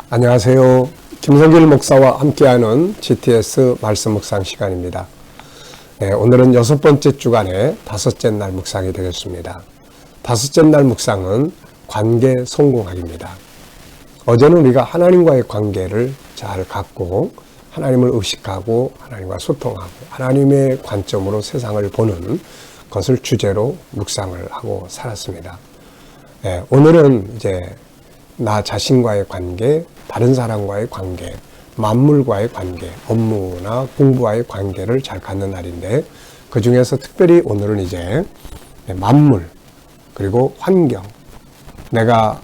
안녕하세요. 김성길 목사와 함께하는 GTS 말씀 묵상 시간입니다. 오늘은 6번째 주간의 5째 날 묵상이 되겠습니다. 5째 날 묵상은 관계 성공학입니다. 어제는 우리가 하나님과의 관계를 잘 갖고 하나님을 의식하고 하나님과 소통하고 하나님의 관점으로 세상을 보는 것을 주제로 묵상을 하고 살았습니다. 오늘은 이제 나 자신과의 관계, 다른 사람과의 관계, 만물과의 관계, 업무나 공부와의 관계를 잘 갖는 날인데, 그 중에서 특별히 오늘은 이제 만물, 그리고 환경, 내가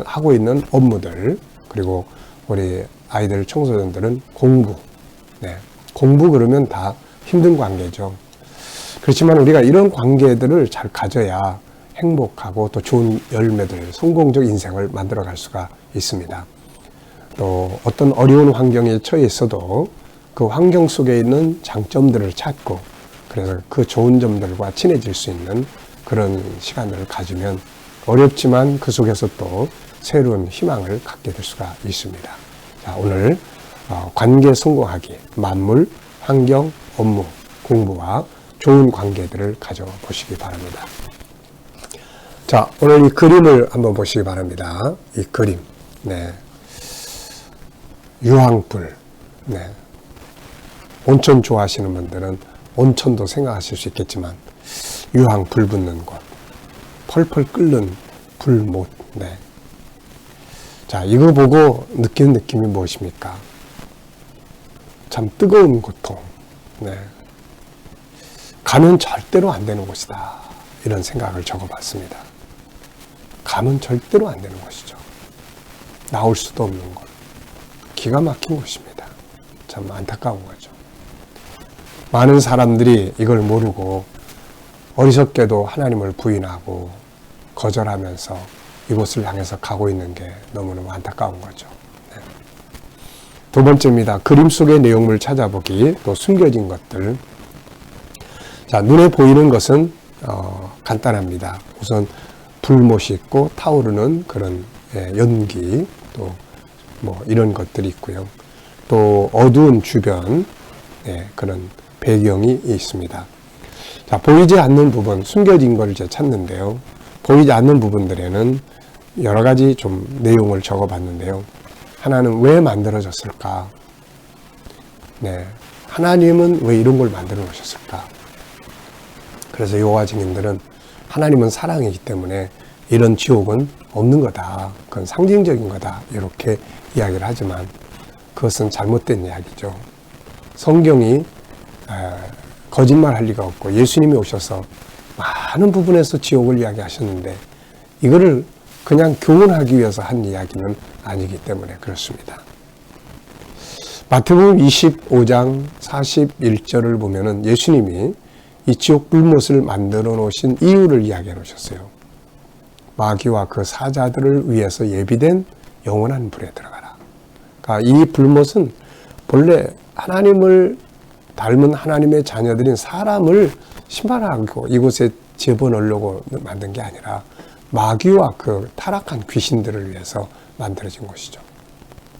하고 있는 업무들, 그리고 우리 아이들, 청소년들은 공부. 공부 그러면 다 힘든 관계죠. 그렇지만 우리가 이런 관계들을 잘 가져야 행복하고 또 좋은 열매들, 성공적 인생을 만들어 갈 수가 있습니다. 또 어떤 어려운 환경에 처해 있어도 그 환경 속에 있는 장점들을 찾고, 그래서 그 좋은 점들과 친해질 수 있는 그런 시간들을 가지면 어렵지만 그 속에서 또 새로운 희망을 갖게 될 수가 있습니다. 자, 오늘 관계 성공하기, 만물, 환경, 업무, 공부와 좋은 관계들을 가져보시기 바랍니다. 자, 오늘 이 그림을 한번 보시기 바랍니다. 이 그림. 유황불. 온천 좋아하시는 분들은 온천도 생각하실 수 있겠지만, 유황불 붙는 곳. 펄펄 끓는 불못. 자, 이거 보고 느끼는 느낌이 무엇입니까? 참 뜨거운 고통. 가면 절대로 안 되는 곳이다. 이런 생각을 적어봤습니다. 가면 절대로 안 되는 것이죠. 나올 수도 없는 것. 기가 막힌 곳입니다. 참 안타까운 거죠. 많은 사람들이 이걸 모르고 어리석게도 하나님을 부인하고 거절하면서 이곳을 향해서 가고 있는 게 너무너무 안타까운 거죠. 두 번째입니다. 그림 속의 내용을 찾아보기, 또 숨겨진 것들. 자, 눈에 보이는 것은 간단합니다. 우선 불못이 있고 타오르는 그런 연기, 또 뭐 이런 것들이 있고요. 또 어두운 주변, 그런 배경이 있습니다. 자, 보이지 않는 부분, 숨겨진 걸 이제 찾는데요. 보이지 않는 부분들에는 여러 가지 좀 내용을 적어봤는데요. 하나는 왜 만들어졌을까? 하나님은 왜 이런 걸 만들어 놓으셨을까? 그래서 여호와 증인들은 하나님은 사랑이기 때문에 이런 지옥은 없는 거다. 그건 상징적인 거다. 이렇게 이야기를 하지만 그것은 잘못된 이야기죠. 성경이 거짓말할 리가 없고 예수님이 오셔서 많은 부분에서 지옥을 이야기하셨는데 이거를 그냥 교훈하기 위해서 한 이야기는 아니기 때문에 그렇습니다. 마태복음 25장 41절을 보면은 예수님이 이 지옥 불못을 만들어 놓으신 이유를 이야기해 놓으셨어요. 마귀와 그 사자들을 위해서 예비된 영원한 불에 들어가라. 그러니까 이 불못은 본래 하나님을 닮은 하나님의 자녀들인 사람을 심판하고 이곳에 집어넣으려고 만든 게 아니라 마귀와 그 타락한 귀신들을 위해서 만들어진 곳이죠.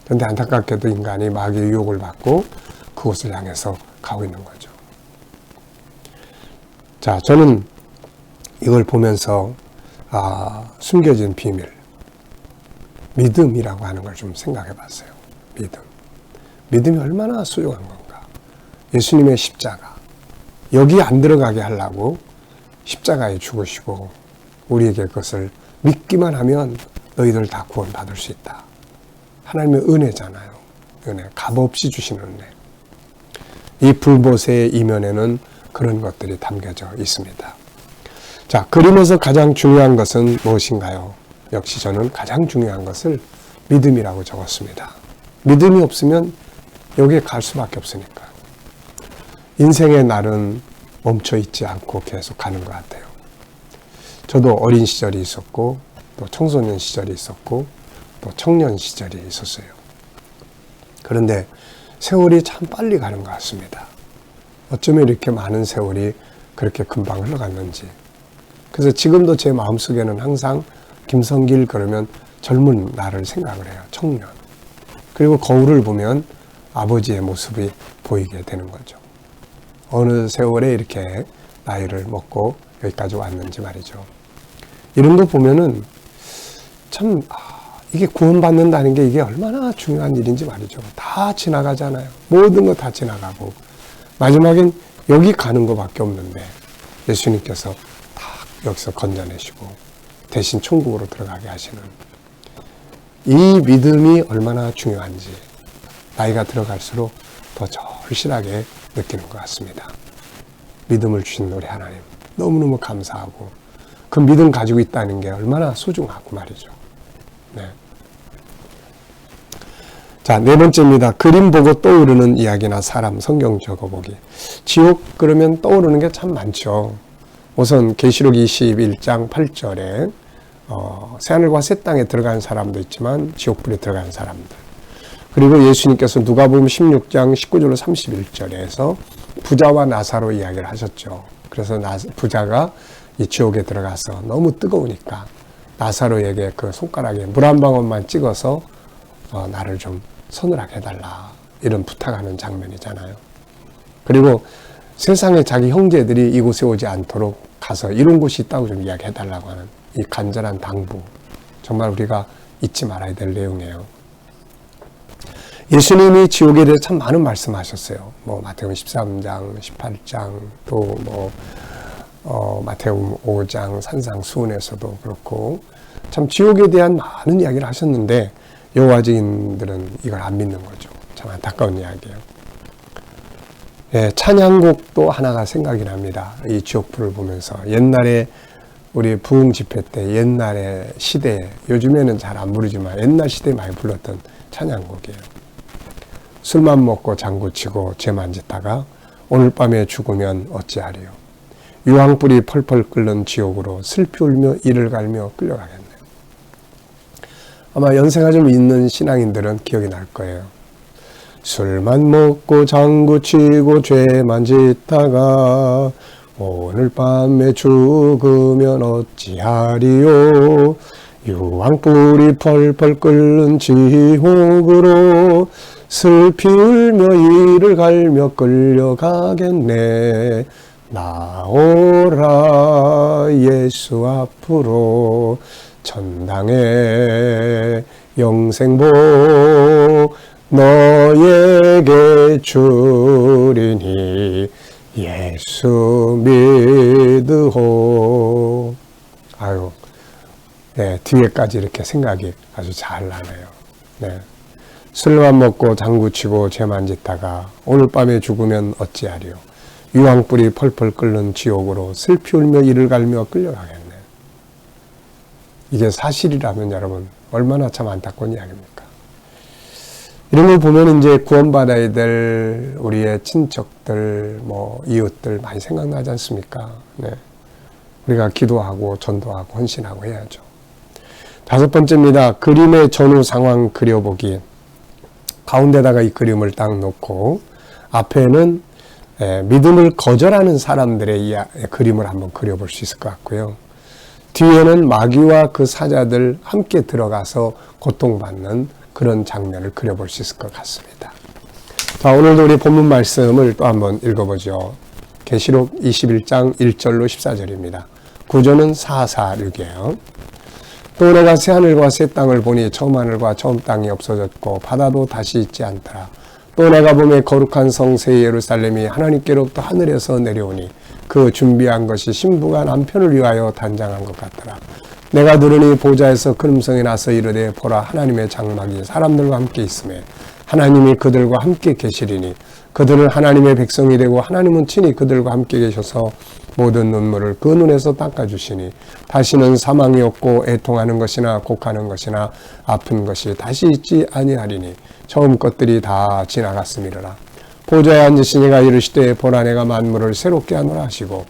그런데 안타깝게도 인간이 마귀의 유혹을 받고 그곳을 향해서 가고 있는 거죠. 자, 저는 이걸 보면서 숨겨진 비밀, 믿음이라고 하는 걸 좀 생각해 봤어요. 믿음이 얼마나 소중한 건가. 예수님의 십자가, 여기 안 들어가게 하려고 십자가에 죽으시고 우리에게 그것을 믿기만 하면 너희들 다 구원받을 수 있다. 하나님의 은혜잖아요. 은혜, 값없이 주시는 은혜. 이 불못의 이면에는 그런 것들이 담겨져 있습니다. 자, 그림에서 가장 중요한 것은 무엇인가요? 역시 저는 가장 중요한 것을 믿음이라고 적었습니다. 믿음이 없으면 여기에 갈 수밖에 없으니까. 인생의 날은 멈춰 있지 않고 계속 가는 것 같아요. 저도 어린 시절이 있었고, 또 청소년 시절이 있었고, 또 청년 시절이 있었어요. 그런데 세월이 참 빨리 가는 것 같습니다. 어쩌면 이렇게 많은 세월이 그렇게 금방 흘러갔는지. 그래서 지금도 제 마음속에는 항상 김성길 그러면 젊은 나를 생각을 해요. 청년. 그리고 거울을 보면 아버지의 모습이 보이게 되는 거죠. 어느 세월에 이렇게 나이를 먹고 여기까지 왔는지 말이죠. 이런 거 보면은 참 이게 구원받는다는 게 이게 얼마나 중요한 일인지 말이죠. 다 지나가잖아요. 모든 거 다 지나가고 마지막엔 여기 가는 것밖에 없는데 예수님께서 다 여기서 건져내시고 대신 천국으로 들어가게 하시는 이 믿음이 얼마나 중요한지 나이가 들어갈수록 더 절실하게 느끼는 것 같습니다. 믿음을 주신 우리 하나님 너무너무 감사하고 그 믿음 가지고 있다는 게 얼마나 소중하고 말이죠. 네. 자, 네 번째입니다. 그림 보고 떠오르는 이야기나 사람, 성경 적어보기. 지옥 그러면 떠오르는 게 참 많죠. 우선 계시록 21장 8절에 새하늘과 새 땅에 들어간 사람도 있지만 지옥불에 들어간 사람들. 그리고 예수님께서 누가복음 16장 19절로 31절에서 부자와 나사로 이야기를 하셨죠. 그래서 부자가 이 지옥에 들어가서 너무 뜨거우니까 나사로에게 그 손가락에 물 한 방울만 찍어서 나를 좀 서늘하게 해달라 이런 부탁하는 장면이잖아요. 그리고 세상에 자기 형제들이 이곳에 오지 않도록 가서 이런 곳이 있다고 좀 이야기해달라고 하는 이 간절한 당부, 정말 우리가 잊지 말아야 될 내용이에요. 예수님이 지옥에 대해 참 많은 말씀하셨어요. 마태복음 13장, 18장, 또 마태복음 5장 산상수훈에서도 그렇고 참 지옥에 대한 많은 이야기를 하셨는데 여호와지인들은 이걸 안 믿는 거죠. 참 안타까운 이야기예요. 예, 찬양곡도 하나가 생각이 납니다. 이 지옥불을 보면서 옛날에 우리 부흥 집회 때 옛날의 시대에 요즘에는 잘 안 부르지만 옛날 시대에 많이 불렀던 찬양곡이에요. 술만 먹고 장구치고 죄만 짓다가 오늘 밤에 죽으면 어찌하리요. 유황불이 펄펄 끓는 지옥으로 슬피 울며 이를 갈며 끌려가겠네. 아마 연세가 좀 있는 신앙인들은 기억이 날 거예요. 술만 먹고 장구치고 죄만 짓다가 오늘 밤에 죽으면 어찌하리요. 유황불이 펄펄 끓는 지옥으로 슬피 울며 이를 갈며 끌려가겠네. 나오라 예수 앞으로 천당의 영생복 너에게 주리니 예수 믿으호. 아유, 네, 뒤에까지 이렇게 생각이 아주 잘 나네요. 네. 술만 먹고 장구치고 죄만 짓다가 오늘 밤에 죽으면 어찌하리요. 유황불이 펄펄 끓는 지옥으로 슬피 울며 이를 갈며 끌려가겠네. 이게 사실이라면 여러분 얼마나 참 안타까운 이야기입니까? 이런 걸 보면 이제 구원받아야 될 우리의 친척들, 이웃들 많이 생각나지 않습니까? 네. 우리가 기도하고 전도하고 헌신하고 해야죠. 다섯 번째입니다. 그림의 전후 상황 그려보기. 가운데다가 이 그림을 딱 놓고 앞에는 믿음을 거절하는 사람들의 그림을 한번 그려볼 수 있을 것 같고요. 뒤에는 마귀와 그 사자들 함께 들어가서 고통받는 그런 장면을 그려볼 수 있을 것 같습니다. 자, 오늘도 우리 본문 말씀을 또 한번 읽어보죠. 계시록 21장 1절로 14절입니다. 구조는 446이에요. 또 내가 새하늘과 새 땅을 보니 처음 하늘과 처음 땅이 없어졌고 바다도 다시 있지 않더라. 또 내가 보매 거룩한 성 새 예루살렘이 하나님께로부터 하늘에서 내려오니 그 준비한 것이 신부가 남편을 위하여 단장한 것 같더라. 내가 들으니 보좌에서 큰 음성이 나서 이르되 보라 하나님의 장막이 사람들과 함께 있으매 하나님이 그들과 함께 계시리니 그들은 하나님의 백성이 되고 하나님은 친히 그들과 함께 계셔서 모든 눈물을 그 눈에서 닦아주시니 다시는 사망이 없고 애통하는 것이나 곡하는 것이나 아픈 것이 다시 있지 아니하리니 처음 것들이 다 지나갔음이로라. 보좌에 앉으신 이가 이르시되 보라 내가 만물을 새롭게 하노라 하시고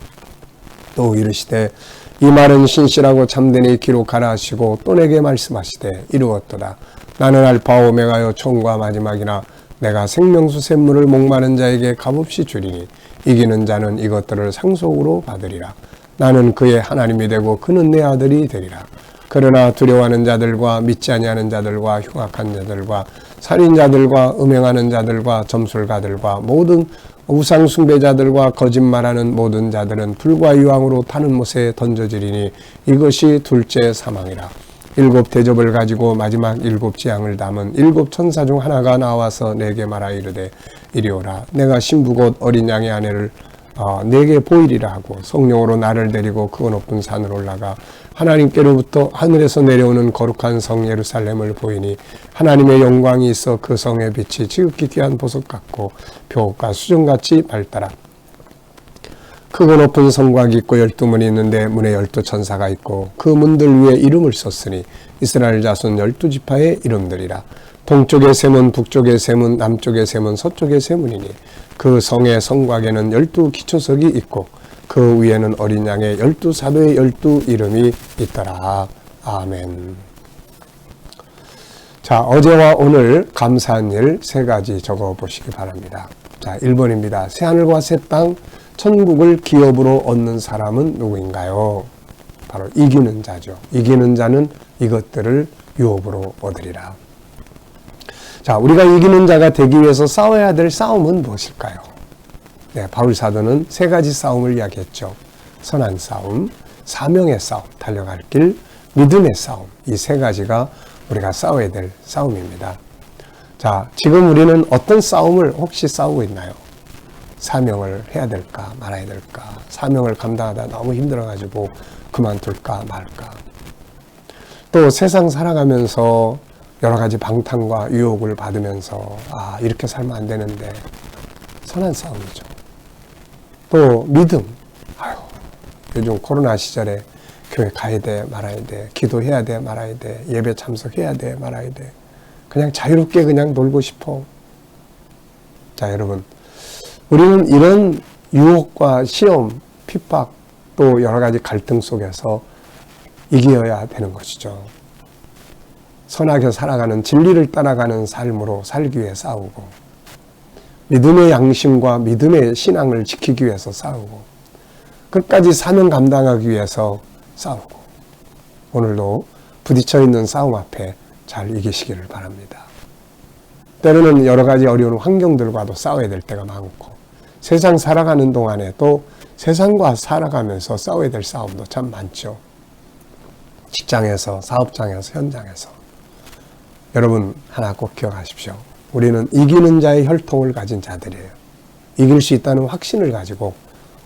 또 이르시되 이 말은 신실하고 참되니 기록하라 하시고 또 내게 말씀하시되 이루었도다. 나는 알파오 오메가요 처음과 마지막이나 내가 생명수 샘물을 목마른 자에게 값없이 주리니 이기는 자는 이것들을 상속으로 받으리라. 나는 그의 하나님이 되고 그는 내 아들이 되리라. 그러나 두려워하는 자들과 믿지 아니하는 자들과 흉악한 자들과 살인자들과 음행하는 자들과 점술가들과 모든 우상 숭배자들과 거짓말하는 모든 자들은 불과 유황으로 타는 못에 던져지리니 이것이 둘째 사망이라. 일곱 대접을 가지고 마지막 일곱 재앙을 담은 일곱 천사 중 하나가 나와서 내게 말하 이르되 이리 오라. 내가 신부 곧 어린 양의 아내를 내게 보이리라 하고 성령으로 나를 데리고 그 높은 산으로 올라가 하나님께로부터 하늘에서 내려오는 거룩한 성 예루살렘을 보이니 하나님의 영광이 있어 그 성의 빛이 지극히 귀한 보석 같고 벼옷과 수정같이 밝더라. 크고 높은 성곽이 있고 12문이 있는데 문에 12천사가 있고 그 문들 위에 이름을 썼으니 이스라엘 자손 12지파의 이름들이라. 동쪽의 세 문, 북쪽의 세 문, 남쪽의 세 문, 서쪽의 세 문이니 그 성의 성곽에는 12기초석이 있고 그 위에는 어린 양의 12사도의 12 이름이 있더라. 아멘. 자, 어제와 오늘 감사한 일 세 가지 적어 보시기 바랍니다. 자, 1번입니다. 새하늘과 새 땅, 천국을 기업으로 얻는 사람은 누구인가요? 바로 이기는 자죠. 이기는 자는 이것들을 유업으로 얻으리라. 자, 우리가 이기는 자가 되기 위해서 싸워야 될 싸움은 무엇일까요? 네, 바울 사도는 세 가지 싸움을 이야기했죠. 선한 싸움, 사명의 싸움, 달려갈 길, 믿음의 싸움. 이 세 가지가 우리가 싸워야 될 싸움입니다. 자, 지금 우리는 어떤 싸움을 혹시 싸우고 있나요? 사명을 해야 될까 말아야 될까? 사명을 감당하다 너무 힘들어가지고 그만둘까 말까? 또 세상 살아가면서 여러 가지 방탕과 유혹을 받으면서 이렇게 살면 안 되는데 선한 싸움이죠. 또 믿음. 요즘 코로나 시절에 교회 가야 돼 말아야 돼, 기도해야 돼 말아야 돼, 예배 참석해야 돼 말아야 돼, 그냥 자유롭게 그냥 놀고 싶어. 자, 여러분, 우리는 이런 유혹과 시험, 핍박, 또 여러 가지 갈등 속에서 이겨야 되는 것이죠. 선하게 살아가는, 진리를 따라가는 삶으로 살기 위해 싸우고, 믿음의 양심과 믿음의 신앙을 지키기 위해서 싸우고, 끝까지 사명 감당하기 위해서 싸우고, 오늘도 부딪혀 있는 싸움 앞에 잘 이기시기를 바랍니다. 때로는 여러 가지 어려운 환경들과도 싸워야 될 때가 많고, 세상 살아가는 동안에 또 세상과 살아가면서 싸워야 될 싸움도 참 많죠. 직장에서, 사업장에서, 현장에서. 여러분, 하나 꼭 기억하십시오. 우리는 이기는 자의 혈통을 가진 자들이에요. 이길 수 있다는 확신을 가지고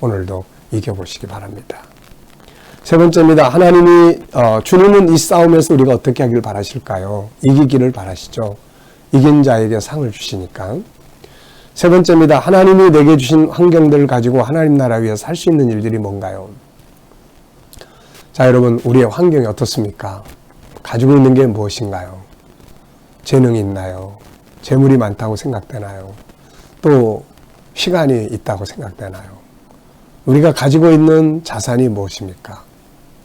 오늘도 이겨보시기 바랍니다. 세 번째입니다. 하나님이 주님은 이 싸움에서 우리가 어떻게 하길 바라실까요? 이기기를 바라시죠. 이긴 자에게 상을 주시니까. 세 번째입니다. 하나님이 내게 주신 환경들을 가지고 하나님 나라 위해서 할 수 있는 일들이 뭔가요? 자, 여러분, 우리의 환경이 어떻습니까? 가지고 있는 게 무엇인가요? 재능이 있나요? 재물이 많다고 생각되나요? 또 시간이 있다고 생각되나요? 우리가 가지고 있는 자산이 무엇입니까?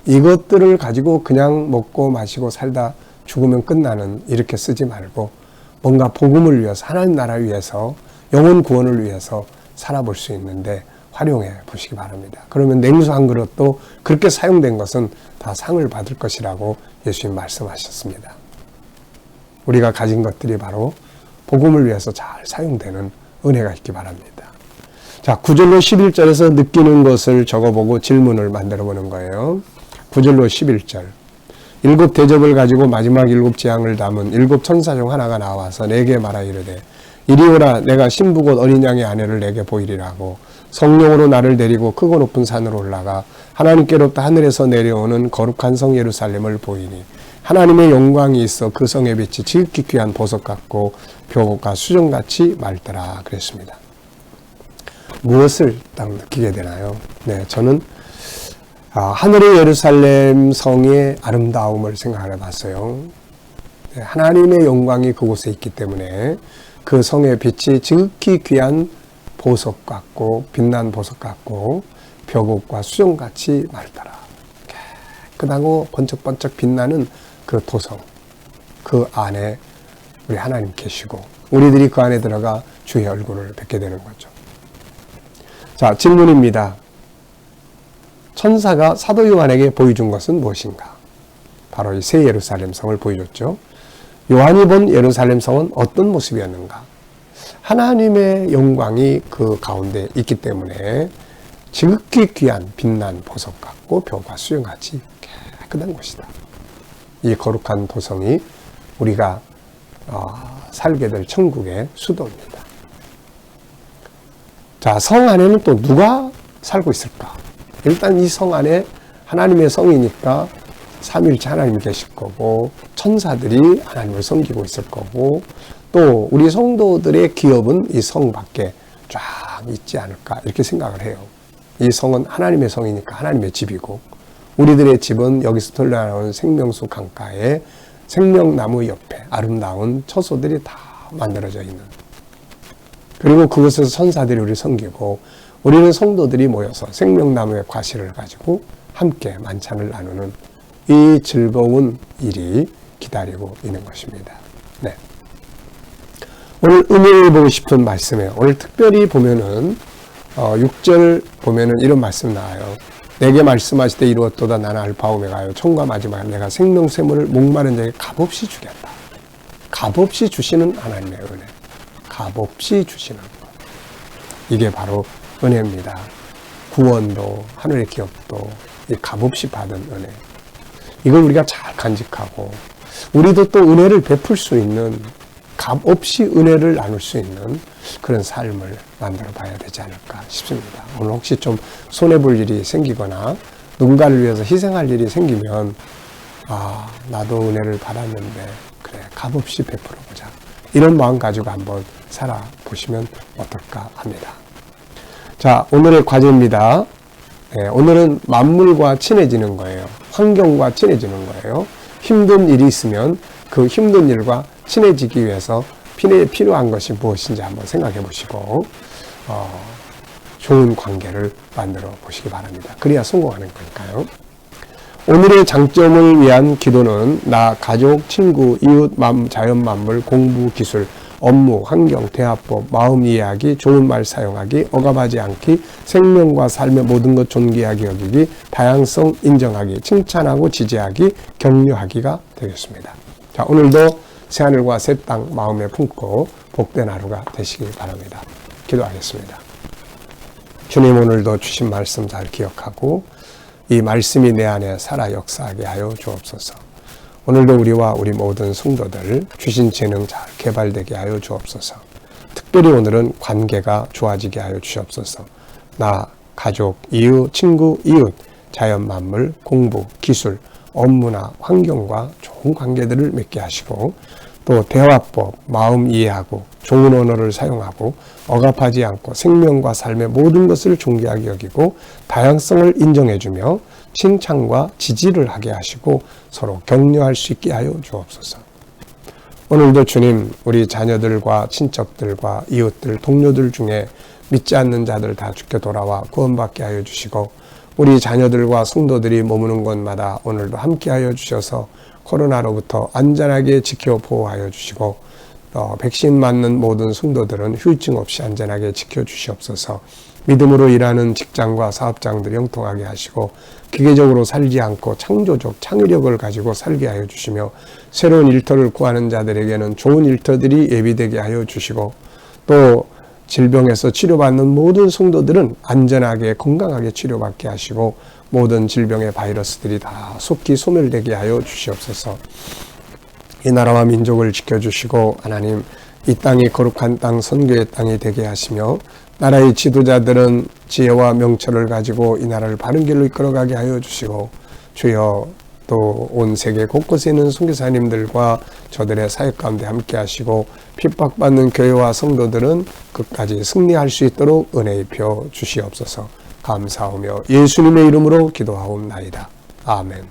이것들을 가지고 그냥 먹고 마시고 살다 죽으면 끝나는, 이렇게 쓰지 말고 뭔가 복음을 위해서, 하나님 나라 위해서, 영혼 구원을 위해서 살아볼 수 있는데 활용해 보시기 바랍니다. 그러면 냉수 한 그릇도 그렇게 사용된 것은 다 상을 받을 것이라고 예수님 말씀하셨습니다. 우리가 가진 것들이 바로 복음을 위해서 잘 사용되는 은혜가 있기 바랍니다. 자, 9절로 11절에서 느끼는 것을 적어보고 질문을 만들어 보는 거예요. 9절로 11절. 일곱 대접을 가지고 마지막 일곱 재앙을 담은 일곱 천사 중 하나가 나와서 내게 말하 이르되 이리 오라. 내가 신부 곧 어린 양의 아내를 내게 보이리라고 성령으로 나를 데리고 크고 높은 산으로 올라가 하나님께로부터 하늘에서 내려오는 거룩한 성 예루살렘을 보이니 하나님의 영광이 있어 그 성의 빛이 지극히 귀한 보석 같고 벼옷과 수정같이 맑더라 그랬습니다. 무엇을 딱 느끼게 되나요? 네, 저는 하늘의 예루살렘 성의 아름다움을 생각해 봤어요. 네, 하나님의 영광이 그곳에 있기 때문에 그 성의 빛이 지극히 귀한 보석 같고 빛난 보석 같고 벼옷과 수정같이 맑더라. 깨끗하고 번쩍번쩍 빛나는 그 도성, 그 안에 우리 하나님 계시고 우리들이 그 안에 들어가 주의 얼굴을 뵙게 되는 거죠. 자, 질문입니다. 천사가 사도 요한에게 보여준 것은 무엇인가? 바로 이 새 예루살렘 성을 보여줬죠. 요한이 본 예루살렘 성은 어떤 모습이었는가? 하나님의 영광이 그 가운데 있기 때문에 지극히 귀한 빛난 보석 같고 벼가 수영하지 깨끗한 곳이다. 이 거룩한 도성이 우리가 살게 될 천국의 수도입니다. 자, 성 안에는 또 누가 살고 있을까? 일단 이 성 안에 하나님의 성이니까 삼위일체 하나님이 계실 거고 천사들이 하나님을 섬기고 있을 거고 또 우리 성도들의 기업은 이 성 밖에 쫙 있지 않을까 이렇게 생각을 해요. 이 성은 하나님의 성이니까 하나님의 집이고 우리들의 집은 여기서 흘러나오는 생명수 강가에 생명나무 옆에 아름다운 처소들이 다 만들어져 있는, 그리고 그곳에서 천사들이 우리를 섬기고 우리는 성도들이 모여서 생명나무의 과실을 가지고 함께 만찬을 나누는 이 즐거운 일이 기다리고 있는 것입니다. 네. 오늘 은혜를 보고 싶은 말씀이에요. 오늘 특별히 보면은 6절 보면은 이런 말씀 나와요. 내게 말씀하실 때 이루었도다. 나는 알파 오메가요 처음과 마지막, 내가 생명샘물을 목마른 자에게 값없이 주겠다. 값없이 주시는 하나님의 은혜, 값없이 주시는 것, 이게 바로 은혜입니다. 구원도 하늘의 기업도 이 값없이 받은 은혜, 이걸 우리가 잘 간직하고 우리도 또 은혜를 베풀 수 있는, 값없이 은혜를 나눌 수 있는 그런 삶을 만들어 봐야 되지 않을까 싶습니다. 오늘 혹시 좀 손해볼 일이 생기거나 누군가를 위해서 희생할 일이 생기면 나도 은혜를 받았는데 그래 값없이 베풀어 보자, 이런 마음 가지고 한번 살아보시면 어떨까 합니다. 자, 오늘의 과제입니다. 오늘은 만물과 친해지는 거예요. 환경과 친해지는 거예요. 힘든 일이 있으면 그 힘든 일과 친해지기 위해서 필요한 것이 무엇인지 한번 생각해 보시고 좋은 관계를 만들어 보시기 바랍니다. 그래야 성공하는 거니까요. 오늘의 장점을 위한 기도는 나, 가족, 친구, 이웃, 자연 만물, 공부, 기술, 업무, 환경, 대화법, 마음 이해하기, 좋은 말 사용하기, 억압하지 않기, 생명과 삶의 모든 것 존귀하게 여기기, 다양성 인정하기, 칭찬하고 지지하기, 격려하기가 되겠습니다. 자, 오늘도 새하늘과 새 땅 마음에 품고 복된 하루가 되시길 바랍니다. 기도하겠습니다. 주님, 오늘도 주신 말씀 잘 기억하고 이 말씀이 내 안에 살아 역사하게 하여 주옵소서. 오늘도 우리와 우리 모든 성도들 주신 재능 잘 개발되게 하여 주옵소서. 특별히 오늘은 관계가 좋아지게 하여 주옵소서. 나, 가족, 이웃, 친구, 이웃, 자연 만물, 공부, 기술, 업무나 환경과 좋은 관계들을 맺게 하시고 또 대화법, 마음 이해하고 좋은 언어를 사용하고 억압하지 않고 생명과 삶의 모든 것을 존귀하게 여기고 다양성을 인정해주며 칭찬과 지지를 하게 하시고 서로 격려할 수 있게 하여 주옵소서. 오늘도 주님, 우리 자녀들과 친척들과 이웃들, 동료들 중에 믿지 않는 자들 다 주께 돌아와 구원받게 하여 주시고 우리 자녀들과 성도들이 머무는 곳마다 오늘도 함께하여 주셔서 코로나로부터 안전하게 지켜 보호하여 주시고 백신 맞는 모든 성도들은 후유증 없이 안전하게 지켜주시옵소서. 믿음으로 일하는 직장과 사업장들 형통하게 하시고 기계적으로 살지 않고 창조적 창의력을 가지고 살게 하여 주시며 새로운 일터를 구하는 자들에게는 좋은 일터들이 예비되게 하여 주시고 또 질병에서 치료받는 모든 성도들은 안전하게 건강하게 치료받게 하시고 모든 질병의 바이러스들이 다 속히 소멸되게 하여 주시옵소서. 이 나라와 민족을 지켜주시고 하나님, 이 땅이 거룩한 땅, 선교의 땅이 되게 하시며 나라의 지도자들은 지혜와 명철을 가지고 이 나라를 바른 길로 이끌어가게 하여 주시고 주여, 또 온 세계 곳곳에 있는 선교사님들과 저들의 사역 가운데 함께 하시고 핍박받는 교회와 성도들은 끝까지 승리할 수 있도록 은혜 입혀 주시옵소서. 감사하며 예수님의 이름으로 기도하옵나이다. 아멘.